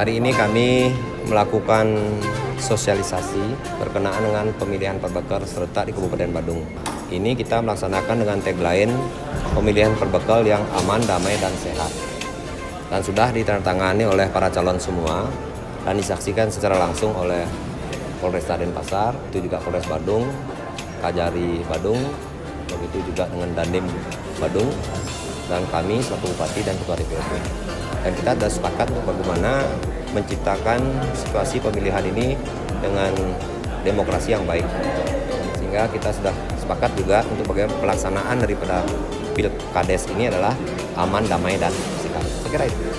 Hari ini kami melakukan sosialisasi berkenaan dengan pemilihan perbekal serta di Kabupaten Badung. Ini kita melaksanakan dengan tagline pemilihan perbekal yang aman, damai, dan sehat. Dan sudah ditandatangani oleh para calon semua dan disaksikan secara langsung oleh Polresta Denpasar, itu juga Polres Badung, Kajari Badung, begitu juga dengan Dandim Badung, dan kami selaku Bupati dan Ketua DPRD. Dan kita sudah sepakat bagaimana menciptakan situasi pemilihan ini dengan demokrasi yang baik. Sehingga kita sudah sepakat juga untuk bagaimana pelaksanaan daripada Pilkades ini adalah aman, damai, dan sehat. Saya kira itu.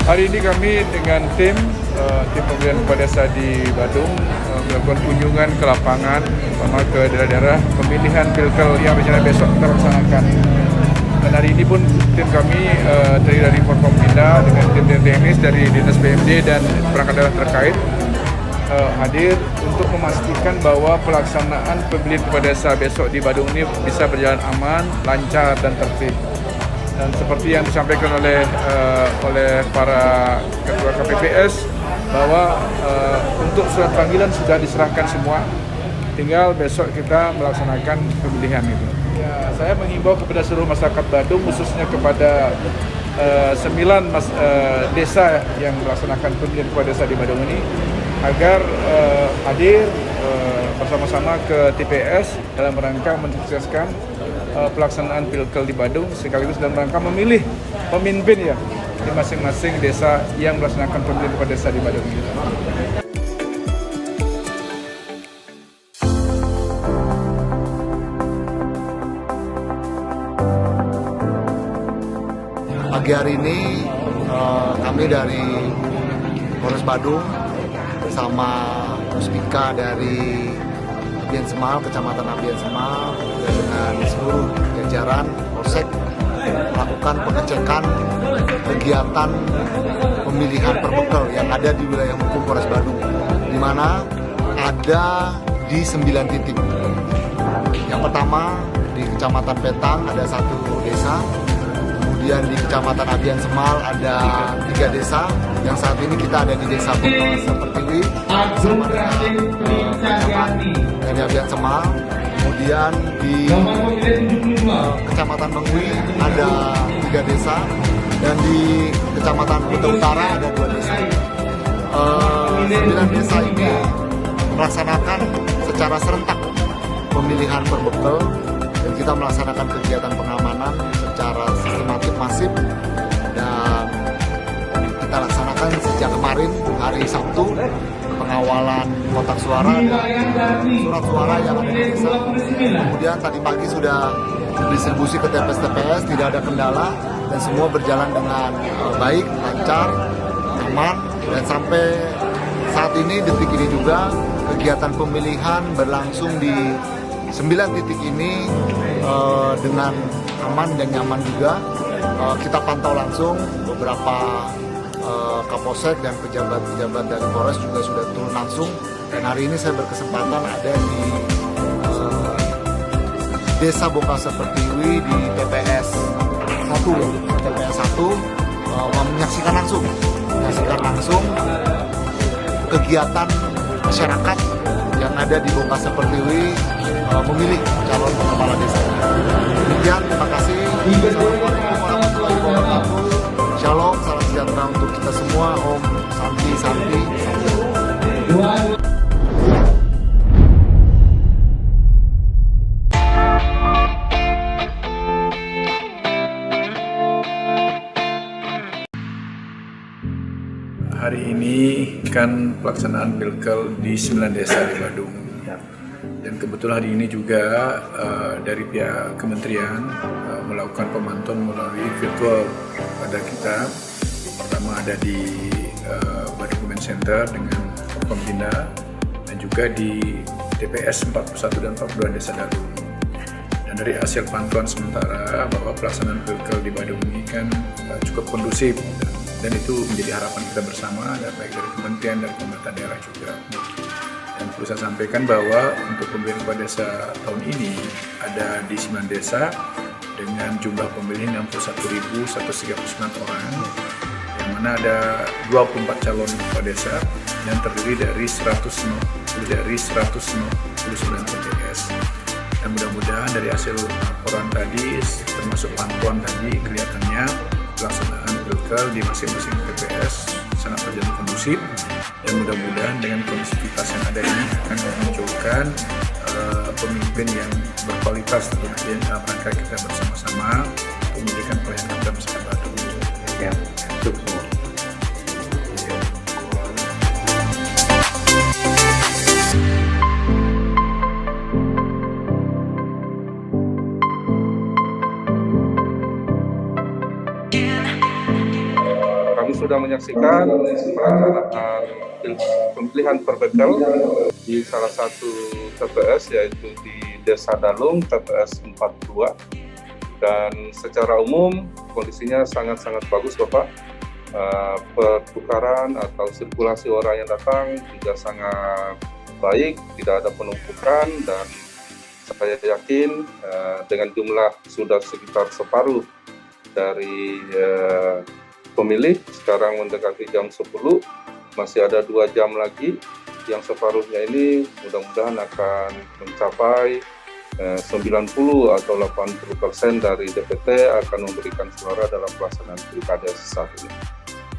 Hari ini kami dengan tim pemilihan kepala desa di Badung melakukan kunjungan ke lapangan, terutama ke daerah-daerah pemilihan pilkal yang rencana besok kita laksanakan. Dan hari ini pun tim kami terdiri dari Forkompinda dengan tim teknis dari Dinas BMD dan perangkat daerah terkait hadir untuk memastikan bahwa pelaksanaan pemilihan kepala desa besok di Badung ini bisa berjalan aman, lancar, dan tertib. Dan seperti yang disampaikan oleh para ketua KPPS bahwa untuk surat panggilan sudah diserahkan semua, tinggal besok kita melaksanakan pemilihan itu. Ya, saya menghimbau kepada seluruh masyarakat Badung, khususnya kepada 9 desa yang melaksanakan pemilihan kepala desa di Badung ini, agar hadir bersama-sama ke TPS dalam rangka mensukseskan pelaksanaan pilkal di Badung, sekaligus dalam rangka memilih pemimpin ya di masing-masing desa yang melaksanakan pemilihan kepala desa di Badung ini. Pagi hari ini kami dari Polres Badung bersama Puspika dari Abian Semal, Kecamatan Abian Semal, dengan seluruh jajaran Polsek melakukan pengecekan kegiatan pemilihan perbekal yang ada di wilayah hukum Polres Badung, di mana ada di 9 titik. Yang pertama di Kecamatan Petang ada 1 desa, kemudian di Kecamatan Abian Semal ada 3 desa, yang saat ini kita ada di Desa Pertiwi bersama dari Abian Semal. Kemudian di Kecamatan Mengwi ada 3 desa, dan di Kecamatan Kuta Utara ada 2 desa. 9 desa ini melaksanakan secara serentak pemilihan perbekal, dan kita melaksanakan kegiatan pengamanan secara sistematik masif, dan kita laksanakan sejak kemarin hari Sabtu pengawalan kotak suara dan surat suara yang ada di desa. Kemudian tadi pagi sudah distribusi ke TPS-TPS, tidak ada kendala dan semua berjalan dengan baik, lancar, aman, dan sampai saat ini, detik ini juga kegiatan pemilihan berlangsung di 9 titik ini dengan aman dan nyaman juga. Kita pantau langsung beberapa Kapolsek dan pejabat-pejabat dari Polres juga sudah turun langsung, dan hari ini saya berkesempatan ada di Desa Bokasa Pertiwi di TPS 1 menyaksikan langsung kegiatan masyarakat yang ada di Bokasa Pertiwi memilih calon kepala desa. Demikian, terima kasih. Assalamualaikum warahmatullahi wabarakatuh. Shalom, salam sejahtera untuk kita semua. Om Santi Santi. Hari ini kan pelaksanaan pilkal di 9 desa di Badung. Dan kebetulan hari ini juga dari pihak kementerian melakukan pemantauan melalui virtual pada kita. Pertama ada di Badung Comment Center dengan Forkompinda, dan juga di TPS 41 dan 42 Desa Dalung. Dan dari hasil pantauan sementara bahwa pelaksanaan pilkal di Badung ini kan cukup kondusif, dan itu menjadi harapan kita bersama, dan baik dari kementerian dan pemerintah daerah juga. Dan perlu saya sampaikan bahwa untuk pemilihan kepala desa tahun ini ada di 9 desa dengan jumlah pemilih 61.139 orang, yang mana ada 24 calon kepala desa yang terdiri dari 199 TPS. Dan mudah-mudahan dari hasil laporan tadi, termasuk pantauan tadi, kelihatannya pelaksanaan pilkal di masing-masing TPS sangat berjalan kondusif, dan mudah-mudahan dengan kondisivitas yang ada ini akan memunculkan pemimpin yang berkualitas tentu saja dalam rangka kita bersama-sama untuk memberikan pelayanan kepada masyarakat Badung. Ya, cukup semua. Kami sudah menyaksikan pelaksanaan pemilihan perbekal di salah satu TPS, yaitu di Desa Dalung, TPS 42. Dan secara umum kondisinya sangat-sangat bagus, Bapak. Pertukaran atau sirkulasi orang yang datang juga sangat baik, tidak ada penumpukan, dan saya yakin dengan jumlah sudah sekitar separuh dari pemilih, sekarang mendekati jam 10, masih ada 2 jam lagi, yang separuhnya ini mudah-mudahan akan mencapai 90 atau 80% dari DPT akan memberikan suara dalam pelaksanaan pilkada saat ini.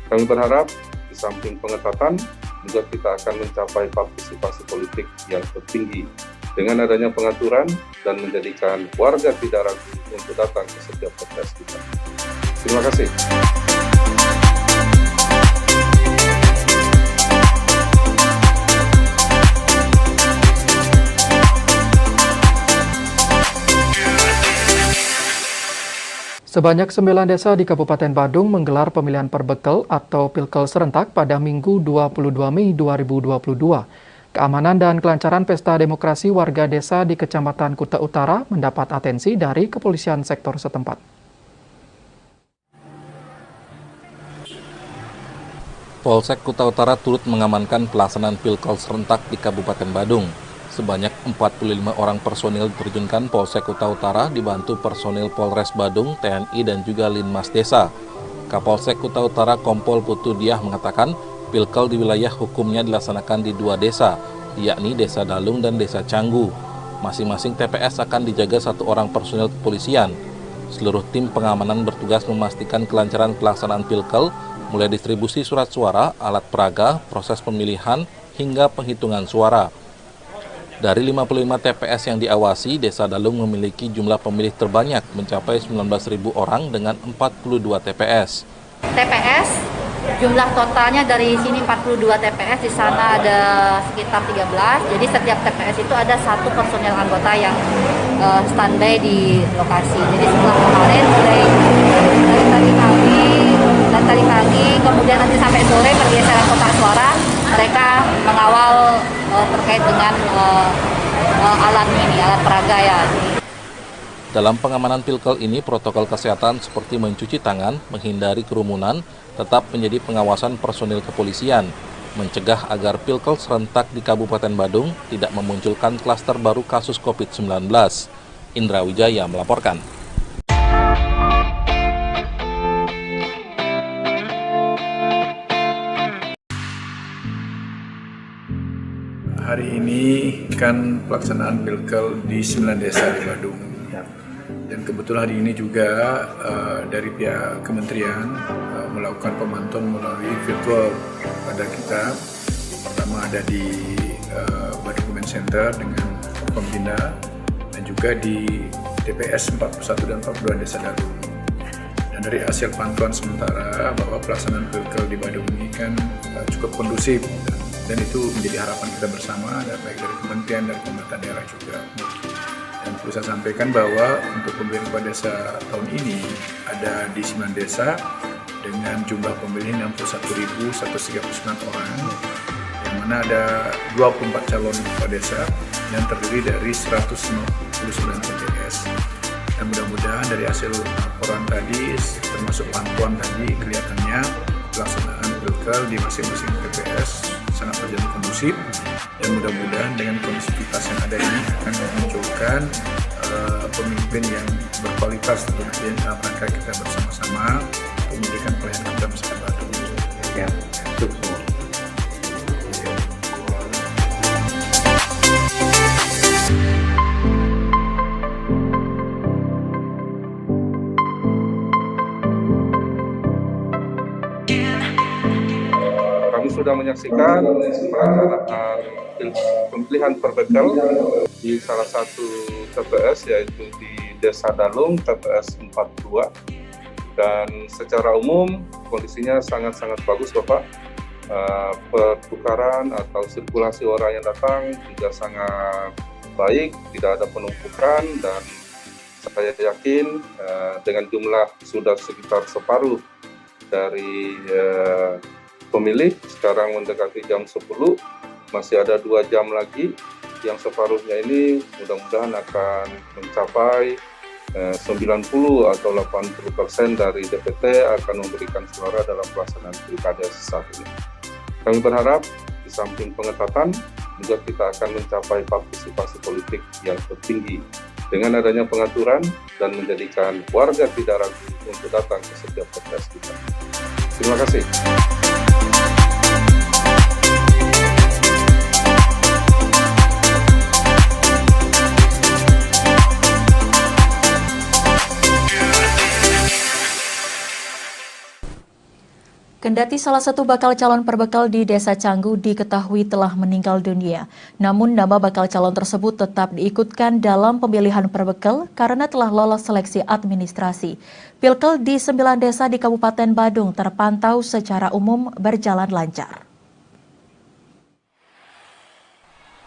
Kami berharap di samping pengetatan, juga kita akan mencapai partisipasi politik yang tertinggi dengan adanya pengaturan dan menjadikan warga tidak ragu untuk datang ke setiap TPS kita. Terima kasih. Sebanyak 9 desa di Kabupaten Badung menggelar pemilihan perbekal atau pilkal serentak pada Minggu 22 Mei 2022. Keamanan dan kelancaran pesta demokrasi warga desa di Kecamatan Kuta Utara mendapat atensi dari kepolisian sektor setempat. Polsek Kuta Utara turut mengamankan pelaksanaan pilkal serentak di Kabupaten Badung. Sebanyak 45 orang personil diterjunkan Polsek Kuta Utara dibantu personil Polres Badung, TNI, dan juga Linmas Desa. Kapolsek Kuta Utara Kompol Putu Diah mengatakan pilkal di wilayah hukumnya dilaksanakan di 2 desa, yakni Desa Dalung dan Desa Canggu. Masing-masing TPS akan dijaga 1 orang personil kepolisian. Seluruh tim pengamanan bertugas memastikan kelancaran pelaksanaan pilkal, mulai distribusi surat suara, alat peraga, proses pemilihan, hingga penghitungan suara. Dari 55 TPS yang diawasi, Desa Dalung memiliki jumlah pemilih terbanyak mencapai 19.000 orang dengan 42 TPS. TPS, jumlah totalnya dari sini 42 TPS, di sana ada sekitar 13. Jadi setiap TPS itu ada 1 personel anggota yang standby di lokasi. Jadi setelah kemarin mulai dari tadi pagi, kemudian nanti sampai sore pergeseran kotak suara, mereka mengawal terkait dengan alat peraga ya. Dalam pengamanan pilkal ini, protokol kesehatan seperti mencuci tangan, menghindari kerumunan, tetap menjadi pengawasan personil kepolisian, mencegah agar pilkal serentak di Kabupaten Badung tidak memunculkan klaster baru kasus COVID-19. Indra Wijaya melaporkan. Hari ini kan pelaksanaan pilkal di 9 desa di Badung. Dan kebetulan hari ini juga dari pihak kementerian melakukan pemantauan melalui virtual pada kita. Pertama ada di Badung Command Center dengan Pembina, dan juga di TPS 41 dan 42 Desa Dalung. Dan dari hasil pantauan sementara bahwa pelaksanaan pilkal di Badung ini kan cukup kondusif, dan itu menjadi harapan kita bersama, dan baik dari kementerian dan pemerintah daerah juga. Dan perlu saya sampaikan bahwa untuk pemilihan kepala desa tahun ini ada di 9 desa dengan jumlah pemilih 61.139 orang, yang mana mana ada 24 calon kepala desa yang terdiri dari 159 TPS. Dan mudah-mudahan dari hasil laporan tadi, termasuk pantauan tadi, kelihatannya pelaksanaan pilkal di masing-masing TPS sangat berjalan kondusif, dan mudah-mudahan dengan kondisivitas yang ada ini akan memunculkan pemimpin yang berkualitas tentunya dalam rangka kita bersama-sama untuk memberikan pelayanan kepada masyarakat Badung. Ya, cukup. Kami sudah menyaksikan pelaksanaan pemilihan perbekal di salah satu TPS, yaitu di Desa Dalung, TPS 42. Dan secara umum kondisinya sangat-sangat bagus, Bapak. Pertukaran atau sirkulasi orang yang datang juga sangat baik, tidak ada penumpukan, dan saya yakin dengan jumlah sudah sekitar separuh dari pemilih, sekarang mendekati jam 10, masih ada 2 jam lagi, yang separuhnya ini mudah-mudahan akan mencapai 90 atau 80% dari DPT akan memberikan suara dalam pelaksanaan pilkada saat ini. Kami berharap di samping pengetatan, juga kita akan mencapai partisipasi politik yang tertinggi dengan adanya pengaturan dan menjadikan warga tidak ragu untuk datang ke setiap TPS kita. Terima kasih. Kendati salah satu bakal calon perbekal di Desa Canggu diketahui telah meninggal dunia, namun nama bakal calon tersebut tetap diikutkan dalam pemilihan perbekal karena telah lolos seleksi administrasi. Pilkal di 9 desa di Kabupaten Badung terpantau secara umum berjalan lancar.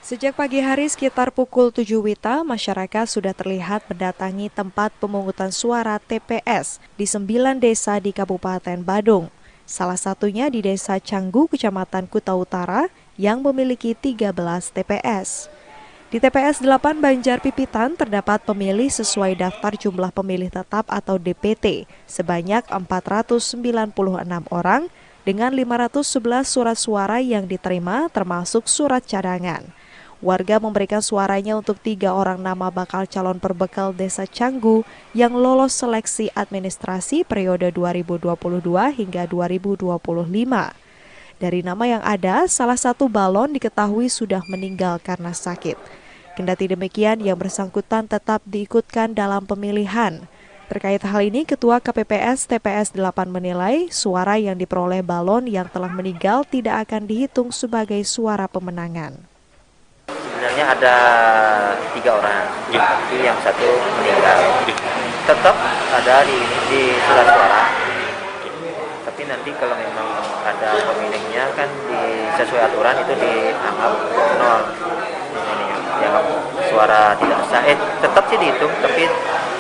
Sejak pagi hari sekitar pukul 7 WITA, masyarakat sudah terlihat mendatangi tempat pemungutan suara TPS di 9 desa di Kabupaten Badung. Salah satunya di Desa Canggu, Kecamatan Kuta Utara, yang memiliki 13 TPS. Di TPS 8 Banjar Pipitan terdapat pemilih sesuai daftar jumlah pemilih tetap atau DPT sebanyak 496 orang dengan 511 surat suara yang diterima termasuk surat cadangan. Warga memberikan suaranya untuk 3 orang nama bakal calon perbekal Desa Canggu yang lolos seleksi administrasi periode 2022 hingga 2025. Dari nama yang ada, salah satu balon diketahui sudah meninggal karena sakit. Kendati demikian, yang bersangkutan tetap diikutkan dalam pemilihan. Terkait hal ini, Ketua KPPS TPS 8 menilai suara yang diperoleh balon yang telah meninggal tidak akan dihitung sebagai suara pemenangan. Sebenarnya ada 3 orang, tapi yang satu meninggal. Tetap ada di surat suara. Tapi nanti kalau memang ada pemilihnya kan sesuai aturan itu dianggap nol. Dianggap suara tidak sah. Tetap sih dihitung, tapi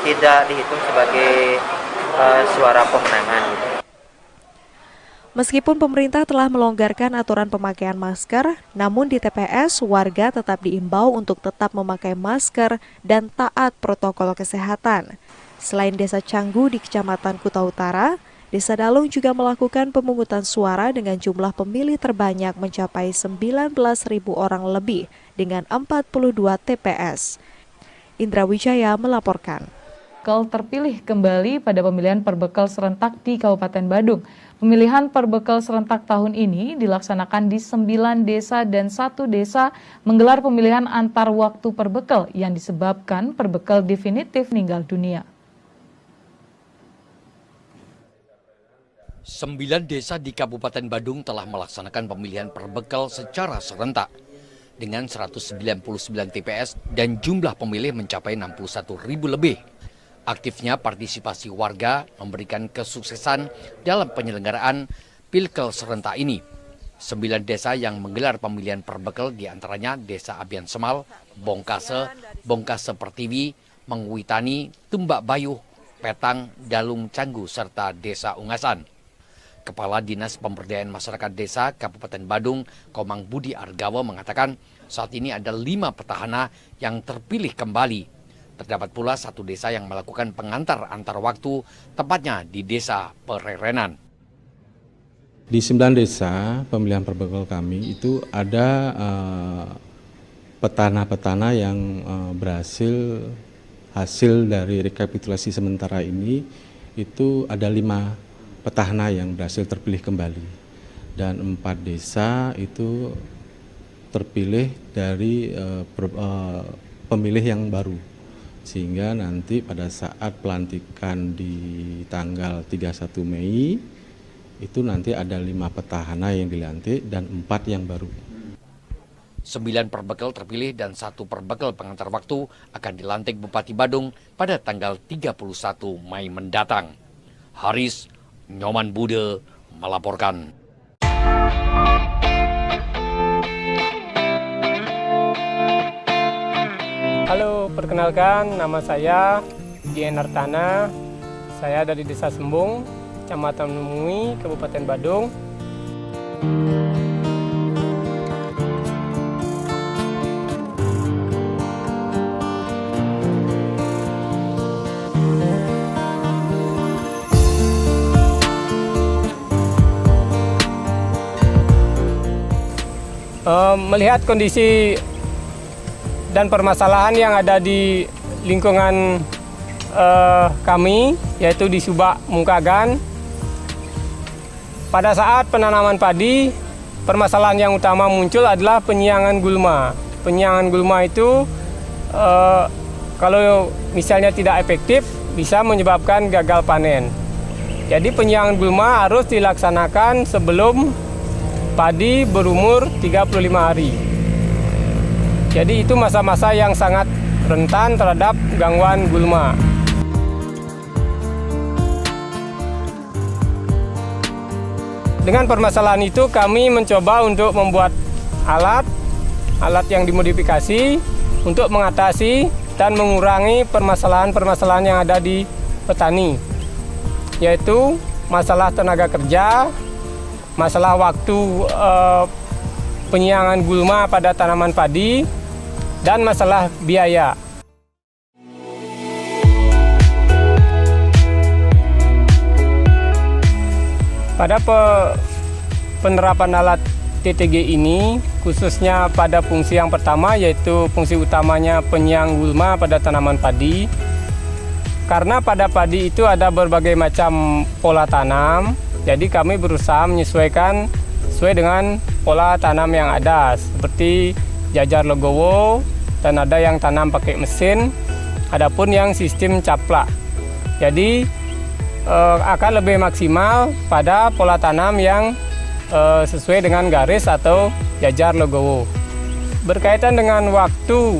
tidak dihitung sebagai suara pemenangan. Meskipun pemerintah telah melonggarkan aturan pemakaian masker, namun di TPS warga tetap diimbau untuk tetap memakai masker dan taat protokol kesehatan. Selain Desa Canggu di Kecamatan Kuta Utara, Desa Dalung juga melakukan pemungutan suara dengan jumlah pemilih terbanyak mencapai 19.000 orang lebih dengan 42 TPS. Indra Wijaya melaporkan. Terpilih kembali pada pemilihan perbekal serentak di Kabupaten Badung. Pemilihan perbekal serentak tahun ini dilaksanakan di 9 desa dan 1 desa menggelar pemilihan antar waktu perbekal yang disebabkan perbekal definitif meninggal dunia. 9 desa di Kabupaten Badung telah melaksanakan pemilihan perbekal secara serentak dengan 199 TPS dan jumlah pemilih mencapai 61.000 lebih. Aktifnya partisipasi warga memberikan kesuksesan dalam penyelenggaraan pilkal serentak ini. 9 desa yang menggelar pemilihan perbekal diantaranya Desa Abian Semal, Bongkase, Bongkase Pertiwi, Mengwitani, Tumbak Bayuh, Petang, Dalung Canggu, serta Desa Ungasan. Kepala Dinas Pemberdayaan Masyarakat Desa Kabupaten Badung, Komang Budi Argawa mengatakan saat ini ada 5 petahana yang terpilih kembali. Terdapat pula 1 desa yang melakukan pengantar antar waktu, tepatnya di Desa Pererenan. Di 9 desa pemilihan perbekal kami itu ada petahana-petahana yang berhasil hasil dari rekapitulasi sementara ini itu ada 5 petahana yang berhasil terpilih kembali dan 4 desa itu terpilih dari pemilih yang baru, sehingga nanti pada saat pelantikan di tanggal 31 Mei itu nanti ada 5 petahana yang dilantik dan 4 yang baru. 9 perbekal terpilih dan 1 perbekal pengantar waktu akan dilantik Bupati Badung pada tanggal 31 Mei mendatang. Haris Nyoman Bude melaporkan. Halo, perkenalkan nama saya Gian Artana. Saya dari Desa Sembung, Kecamatan Numui, Kabupaten Badung. Melihat kondisi dan permasalahan yang ada di lingkungan kami, yaitu di Subak Mungkagan. Pada saat penanaman padi, permasalahan yang utama muncul adalah penyiangan gulma. Penyiangan gulma itu kalau misalnya tidak efektif bisa menyebabkan gagal panen. Jadi penyiangan gulma harus dilaksanakan sebelum padi berumur 35 hari. Jadi itu masa-masa yang sangat rentan terhadap gangguan gulma. Dengan permasalahan itu kami mencoba untuk membuat alat yang dimodifikasi untuk mengatasi dan mengurangi permasalahan-permasalahan yang ada di petani, yaitu masalah tenaga kerja, masalah waktu penyiangan gulma pada tanaman padi, dan masalah biaya. Pada penerapan alat TTG ini, khususnya pada fungsi yang pertama, yaitu fungsi utamanya penyiang gulma pada tanaman padi. Karena pada padi itu ada berbagai macam pola tanam, jadi kami berusaha menyesuaikan sesuai dengan pola tanam yang ada, seperti jajar legowo, dan ada yang tanam pakai mesin, adapun yang sistem caplak. Jadi akan lebih maksimal pada pola tanam yang sesuai dengan garis atau jajar legowo. Berkaitan dengan waktu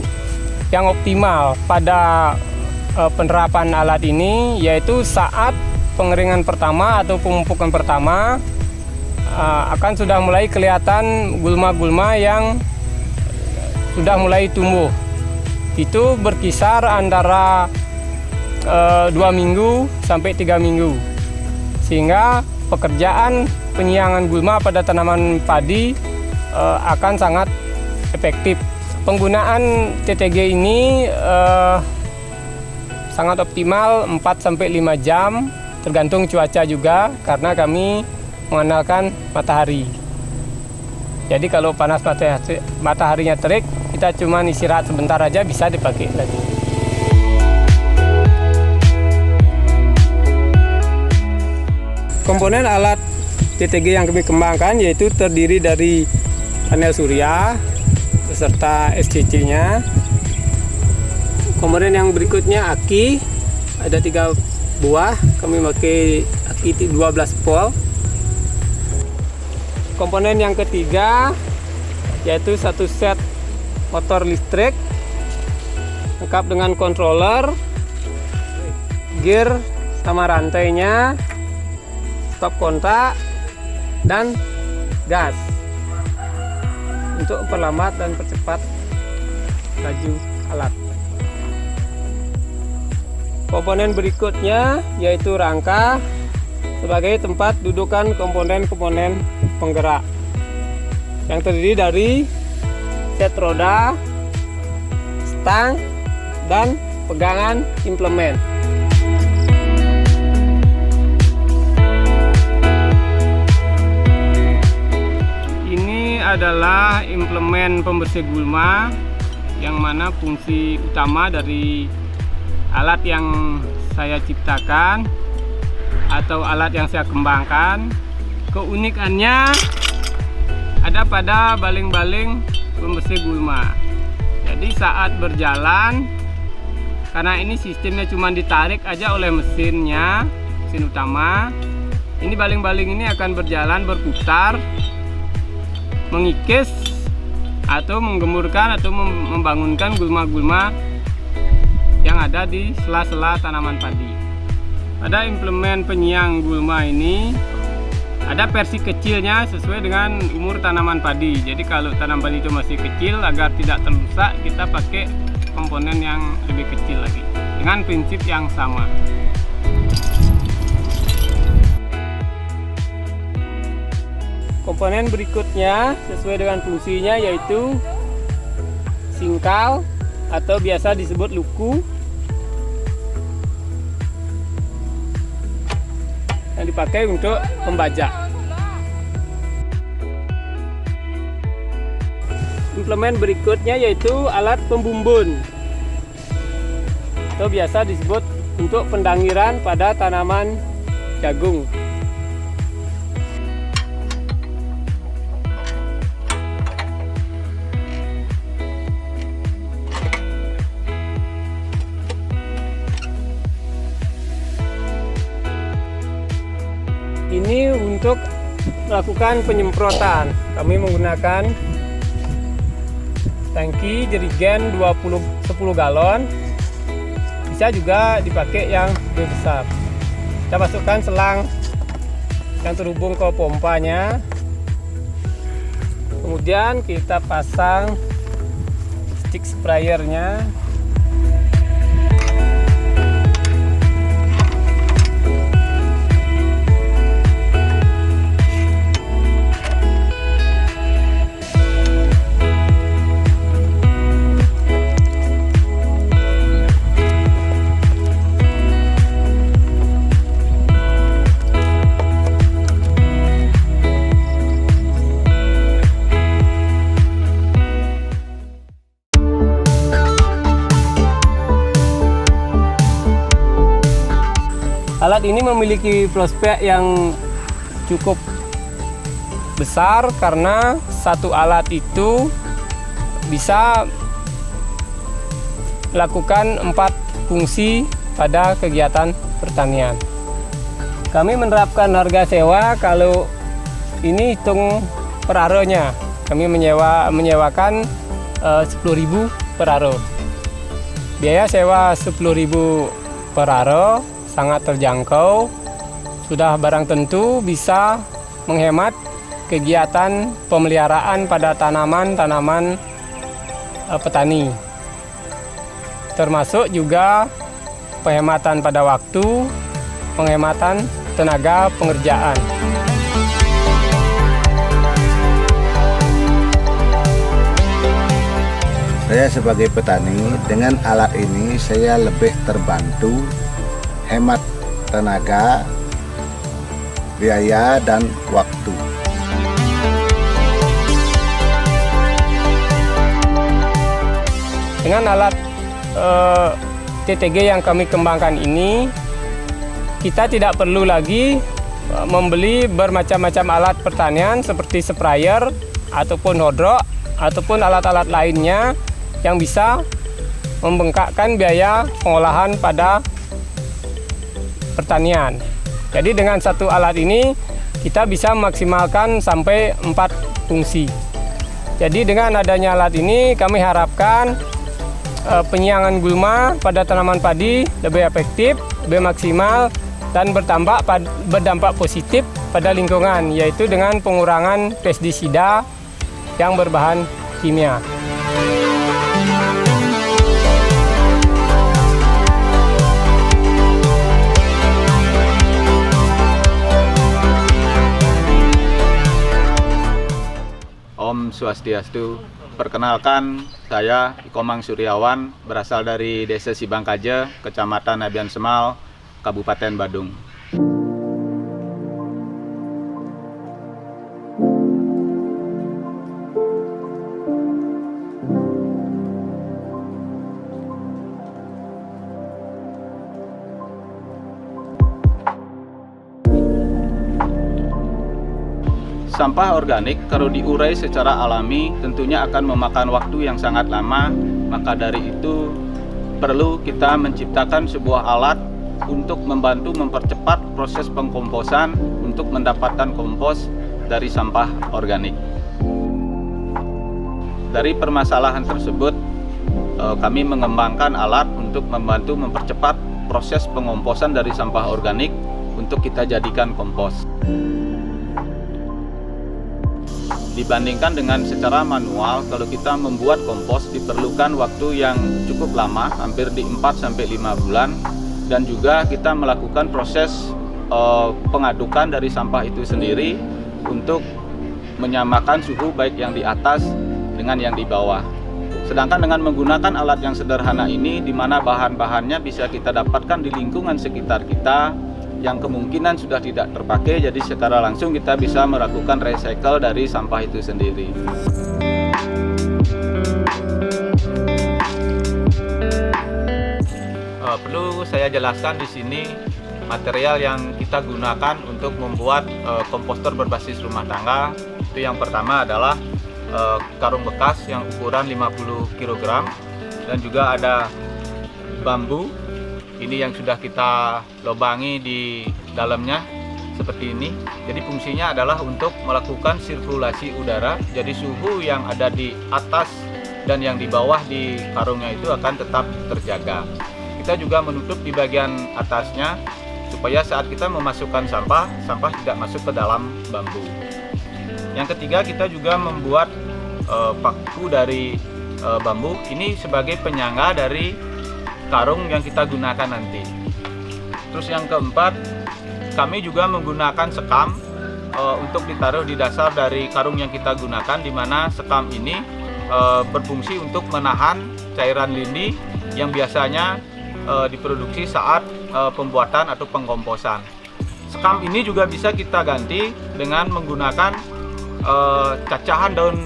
yang optimal pada penerapan alat ini, yaitu saat pengeringan pertama atau pemupukan pertama, akan sudah mulai kelihatan gulma-gulma yang sudah mulai tumbuh. Itu berkisar antara 2 minggu sampai 3 minggu. Sehingga pekerjaan penyiangan gulma pada tanaman padi akan sangat efektif. Penggunaan TTG ini sangat optimal 4-5 jam, tergantung cuaca juga, karena kami mengandalkan matahari. Jadi kalau panas mataharinya terik, kita cuma istirahat sebentar aja bisa dipakai lagi. Komponen alat TTG yang kami kembangkan yaitu terdiri dari panel surya beserta SCC-nya. Komponen yang berikutnya aki, ada 3 buah, kami pakai aki 12 volt. Komponen yang ketiga yaitu 1 set motor listrik lengkap dengan controller, gear sama rantainya, stop kontak, dan gas untuk memperlambat dan percepat laju alat. Komponen berikutnya yaitu rangka sebagai tempat dudukan komponen-komponen penggerak yang terdiri dari set roda, stang, dan pegangan implemen. Ini adalah implemen pembersih gulma yang mana fungsi utama dari alat yang saya ciptakan atau alat yang saya kembangkan. Keunikannya ada pada baling-baling pembersih gulma. Jadi saat berjalan, karena ini sistemnya cuma ditarik aja oleh mesinnya, mesin utama, ini baling-baling ini akan berjalan berputar, mengikis atau menggemburkan atau membangunkan gulma-gulma yang ada di sela-sela tanaman padi. Pada implemen penyiang gulma ini ada versi kecilnya sesuai dengan umur tanaman padi. Jadi kalau tanaman padi itu masih kecil, agar tidak terrusak, kita pakai komponen yang lebih kecil lagi dengan prinsip yang sama. Komponen berikutnya sesuai dengan fungsinya yaitu singkal atau biasa disebut luku yang dipakai untuk pembajak. Implemen berikutnya yaitu alat pembumbun atau biasa disebut untuk pendangiran pada tanaman jagung. Ini untuk melakukan penyemprotan. Kami menggunakan tangki jerigen 10 galon. Bisa juga dipakai yang lebih besar. Kita masukkan selang yang terhubung ke pompanya. Kemudian kita pasang stick sprayernya. Alat ini memiliki prospek yang cukup besar karena satu alat itu bisa melakukan 4 fungsi pada kegiatan pertanian. Kami menerapkan harga sewa kalau ini hitung per aronya. Kami menyewakan 10.000 per aro. Biaya sewa 10.000 per aro sangat terjangkau, sudah barang tentu bisa menghemat kegiatan pemeliharaan pada tanaman-tanaman petani. Termasuk juga penghematan pada waktu, penghematan tenaga pengerjaan. Saya sebagai petani, dengan alat ini saya lebih terbantu, hemat tenaga, biaya, dan waktu. Dengan alat TTG yang kami kembangkan ini, kita tidak perlu lagi membeli bermacam-macam alat pertanian seperti sprayer, ataupun hodrok, ataupun alat-alat lainnya yang bisa membengkakkan biaya pengolahan pada pertanian. Jadi dengan satu alat ini kita bisa memaksimalkan sampai 4 fungsi. Jadi dengan adanya alat ini kami harapkan penyiangan gulma pada tanaman padi lebih efektif, lebih maksimal, dan berdampak positif pada lingkungan, yaitu dengan pengurangan pestisida yang berbahan kimia. Om Swastiastu. Perkenalkan, saya Ikomang Suryawan, berasal dari Desa Sibangkaje, Kecamatan Nabian Semal, Kabupaten Badung. Sampah organik kalau diurai secara alami tentunya akan memakan waktu yang sangat lama, maka dari itu perlu kita menciptakan sebuah alat untuk membantu mempercepat proses pengkomposan untuk mendapatkan kompos dari sampah organik. Dari permasalahan tersebut, kami mengembangkan alat untuk membantu mempercepat proses pengomposan dari sampah organik untuk kita jadikan kompos. Dibandingkan dengan secara manual, kalau kita membuat kompos diperlukan waktu yang cukup lama, hampir di 4-5 bulan, dan juga kita melakukan proses pengadukan dari sampah itu sendiri untuk menyamakan suhu baik yang di atas dengan yang di bawah. Sedangkan dengan menggunakan alat yang sederhana ini, di mana bahan-bahannya bisa kita dapatkan di lingkungan sekitar kita, yang kemungkinan sudah tidak terpakai, jadi secara langsung kita bisa melakukan recycle dari sampah itu sendiri. Perlu saya jelaskan di sini material yang kita gunakan untuk membuat komposter berbasis rumah tangga. Itu yang pertama adalah karung bekas yang ukuran 50 kg dan juga ada bambu. Ini yang sudah kita lobangi di dalamnya seperti ini. Jadi fungsinya adalah untuk melakukan sirkulasi udara. Jadi suhu yang ada di atas dan yang di bawah di karungnya itu akan tetap terjaga. Kita juga menutup di bagian atasnya supaya saat kita memasukkan sampah, sampah tidak masuk ke dalam bambu. Yang ketiga, kita juga membuat paku dari bambu. Ini sebagai penyangga dari karung yang kita gunakan nanti. Terus yang keempat, kami juga menggunakan sekam untuk ditaruh di dasar dari karung yang kita gunakan, di mana sekam ini berfungsi untuk menahan cairan lindi yang biasanya diproduksi saat pembuatan atau pengkomposan. Sekam ini juga bisa kita ganti dengan menggunakan cacahan daun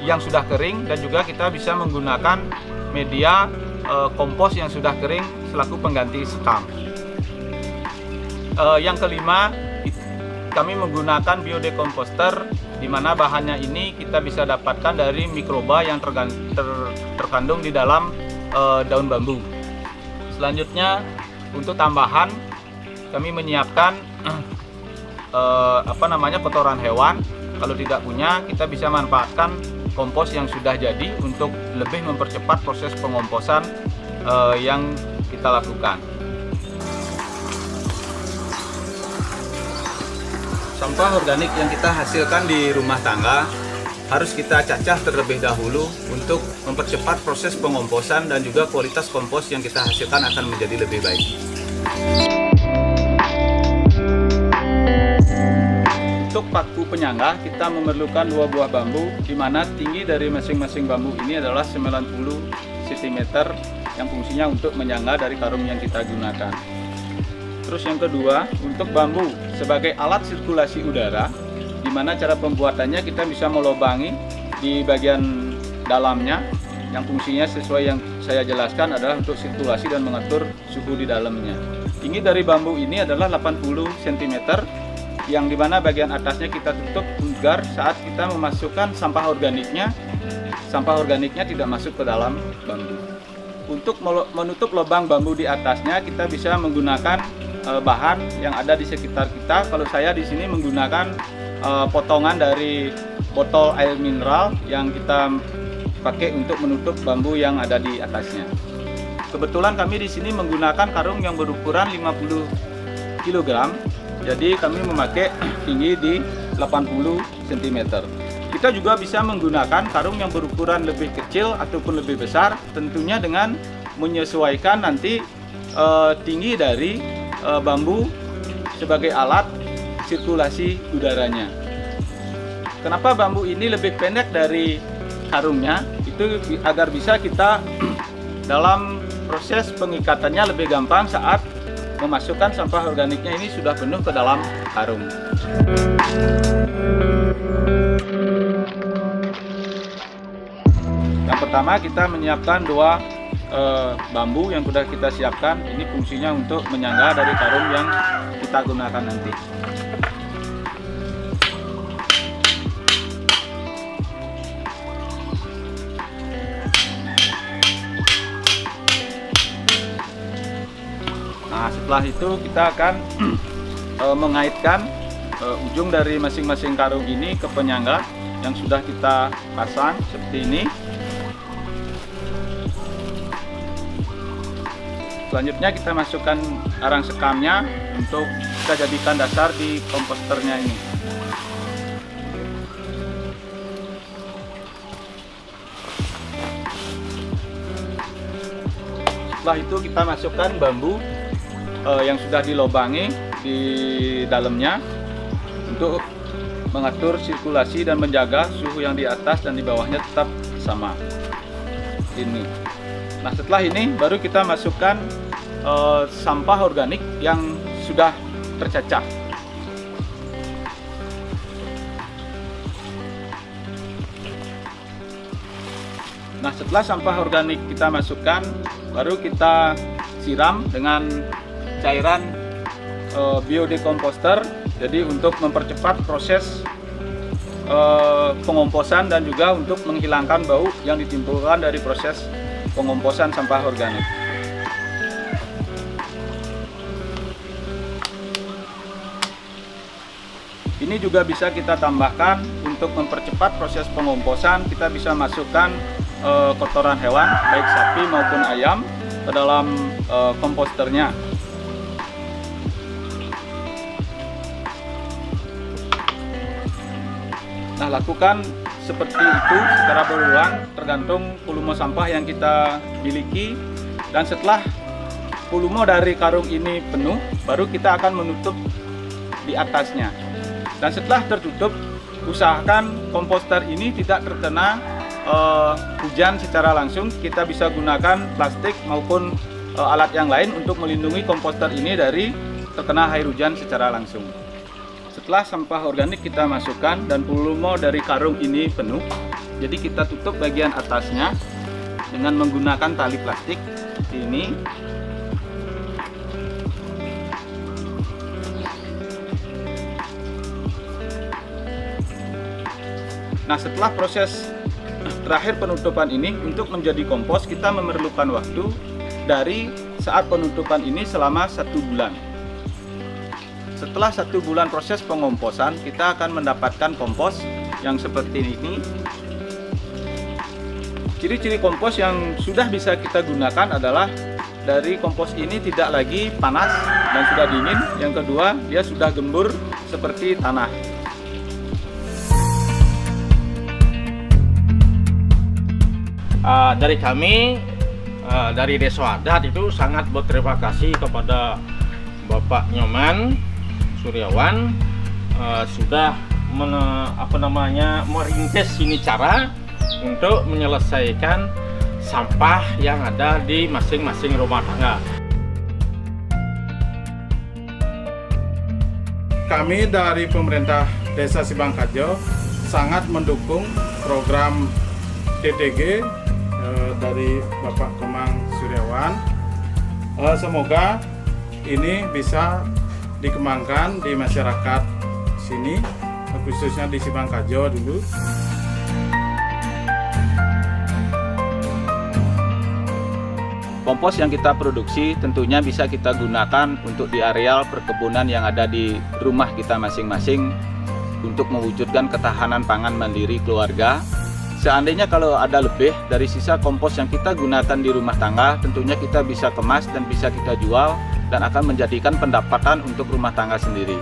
yang sudah kering, dan juga kita bisa menggunakan media kompos yang sudah kering selaku pengganti sekam. Yang kelima, kami menggunakan biodekomposter, di mana bahannya ini kita bisa dapatkan dari mikroba yang terkandung di dalam daun bambu. Selanjutnya, untuk tambahan, kami menyiapkan kotoran hewan. Kalau tidak punya, kita bisa manfaatkan kompos yang sudah jadi untuk lebih mempercepat proses pengomposan yang kita lakukan. Sampah organik yang kita hasilkan di rumah tangga harus kita cacah terlebih dahulu untuk mempercepat proses pengomposan, dan juga kualitas kompos yang kita hasilkan akan menjadi lebih baik. Untuk paku penyangga, kita memerlukan 2 buah bambu, di mana tinggi dari masing-masing bambu ini adalah 90 cm yang fungsinya untuk menyangga dari karung yang kita gunakan. Terus yang kedua, untuk bambu sebagai alat sirkulasi udara, di mana cara pembuatannya kita bisa melobangi di bagian dalamnya, yang fungsinya sesuai yang saya jelaskan adalah untuk sirkulasi dan mengatur suhu di dalamnya. Tinggi dari bambu ini adalah 80 cm, yang dimana bagian atasnya kita tutup agar saat kita memasukkan sampah organiknya tidak masuk ke dalam bambu. Untuk menutup lubang bambu di atasnya, kita bisa menggunakan bahan yang ada di sekitar kita. Kalau saya di sini menggunakan potongan dari botol air mineral yang kita pakai untuk menutup bambu yang ada di atasnya. Kebetulan kami di sini menggunakan karung yang berukuran 50 kg. Jadi kami memakai tinggi di 80 cm. Kita juga bisa menggunakan karung yang berukuran lebih kecil ataupun lebih besar, tentunya dengan menyesuaikan nanti tinggi dari bambu sebagai alat sirkulasi udaranya. Kenapa bambu ini lebih pendek dari karungnya? Itu agar bisa kita dalam proses pengikatannya lebih gampang saat memasukkan sampah organiknya ini sudah penuh ke dalam karung. Yang pertama kita menyiapkan 2 bambu yang sudah kita siapkan. Ini fungsinya untuk menyangga dari karung yang kita gunakan nanti. Nah, setelah itu kita akan mengaitkan ujung dari masing-masing karung ini ke penyangga yang sudah kita pasang seperti ini. Selanjutnya kita masukkan arang sekamnya untuk kita jadikan dasar di komposternya ini. Setelah itu kita masukkan bambu yang sudah dilobangi di dalamnya untuk mengatur sirkulasi dan menjaga suhu yang di atas dan di bawahnya tetap sama. Ini. Nah, setelah ini baru kita masukkan sampah organik yang sudah tercacah. Nah, setelah sampah organik kita masukkan, baru kita siram dengan cairan biodekomposter. Jadi untuk mempercepat proses pengomposan dan juga untuk menghilangkan bau yang ditimbulkan dari proses pengomposan sampah organik. Ini juga bisa kita tambahkan untuk mempercepat proses pengomposan. Kita bisa masukkan kotoran hewan, baik sapi maupun ayam, ke dalam komposternya. Nah, lakukan seperti itu secara berulang tergantung volume sampah yang kita miliki. Dan setelah volume dari karung ini penuh, baru kita akan menutup di atasnya. Dan setelah tertutup, usahakan komposter ini tidak terkena hujan secara langsung. Kita bisa gunakan plastik maupun alat yang lain untuk melindungi komposter ini dari terkena air hujan secara langsung. Setelah sampah organik kita masukkan dan volume dari karung ini penuh, jadi kita tutup bagian atasnya dengan menggunakan tali plastik ini. Nah, setelah proses terakhir penutupan ini, untuk menjadi kompos kita memerlukan waktu dari saat penutupan ini selama 1 bulan. Setelah 1 bulan proses pengomposan, kita akan mendapatkan kompos yang seperti ini. Ciri-ciri kompos yang sudah bisa kita gunakan adalah dari kompos ini tidak lagi panas dan sudah dingin. Yang kedua, dia sudah gembur seperti tanah. Dari kami, dari Desa Adat itu sangat berterima kasih kepada Bapak Nyoman Suryawan sudah merintis ini cara untuk menyelesaikan sampah yang ada di masing-masing rumah tangga. Kami dari pemerintah Desa Sibangkajo sangat mendukung program TTG dari Bapak Kemang Suryawan. Semoga ini bisa dikembangkan di masyarakat sini, khususnya di Sibangkajo dulu. Kompos yang kita produksi tentunya bisa kita gunakan untuk di areal perkebunan yang ada di rumah kita masing-masing untuk mewujudkan ketahanan pangan mandiri keluarga. Seandainya kalau ada lebih dari sisa kompos yang kita gunakan di rumah tangga, tentunya kita bisa kemas dan bisa kita jual dan akan menjadikan pendapatan untuk rumah tangga sendiri.